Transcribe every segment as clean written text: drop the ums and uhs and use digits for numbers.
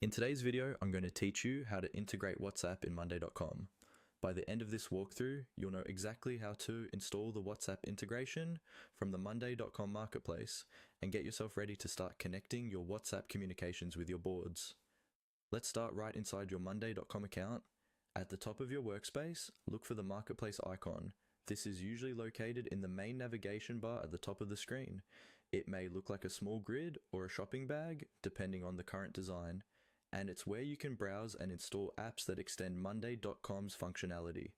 In today's video, I'm going to teach you how to integrate WhatsApp in Monday.com. By the end of this walkthrough, you'll know exactly how to install the WhatsApp integration from the Monday.com marketplace and get yourself ready to start connecting your WhatsApp communications with your boards. Let's start right inside your Monday.com account. At the top of your workspace, look for the marketplace icon. This is usually located in the main navigation bar at the top of the screen. It may look like a small grid or a shopping bag, depending on the current design, and it's where you can browse and install apps that extend Monday.com's functionality.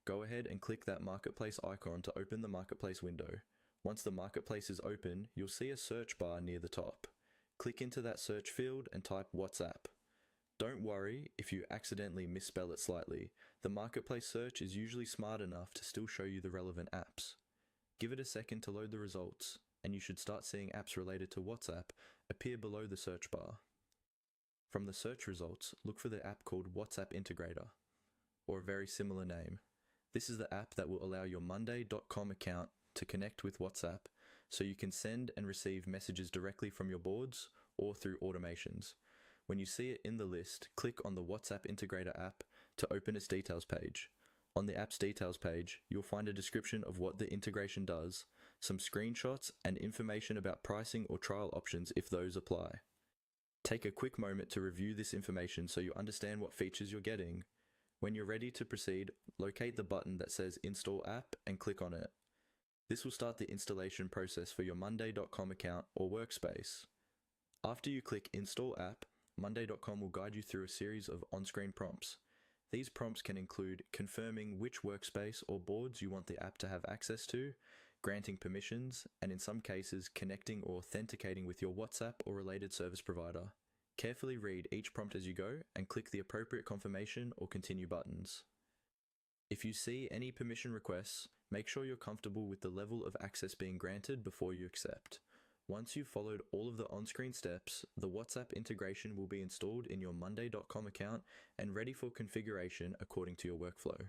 Go ahead and click that marketplace icon to open the marketplace window. Once the marketplace is open, you'll see a search bar near the top. Click into that search field and type WhatsApp. Don't worry if you accidentally misspell it slightly. The marketplace search is usually smart enough to still show you the relevant apps. Give it a second to load the results, and you should start seeing apps related to WhatsApp appear below the search bar. From the search results, look for the app called WhatsApp Integrator, or a very similar name. This is the app that will allow your Monday.com account to connect with WhatsApp so you can send and receive messages directly from your boards or through automations. When you see it in the list, click on the WhatsApp Integrator app to open its details page. On the app's details page, you'll find a description of what the integration does, some screenshots, and information about pricing or trial options if those apply. Take a quick moment to review this information so you understand what features you're getting. When you're ready to proceed, locate the button that says Install App and click on it. This will start the installation process for your Monday.com account or workspace. After you click Install App, Monday.com will guide you through a series of on-screen prompts. These prompts can include confirming which workspace or boards you want the app to have access to, granting permissions, and in some cases, connecting or authenticating with your WhatsApp or related service provider. Carefully read each prompt as you go and click the appropriate confirmation or continue buttons. If you see any permission requests, make sure you're comfortable with the level of access being granted before you accept. Once you've followed all of the on-screen steps, the WhatsApp integration will be installed in your Monday.com account and ready for configuration according to your workflow.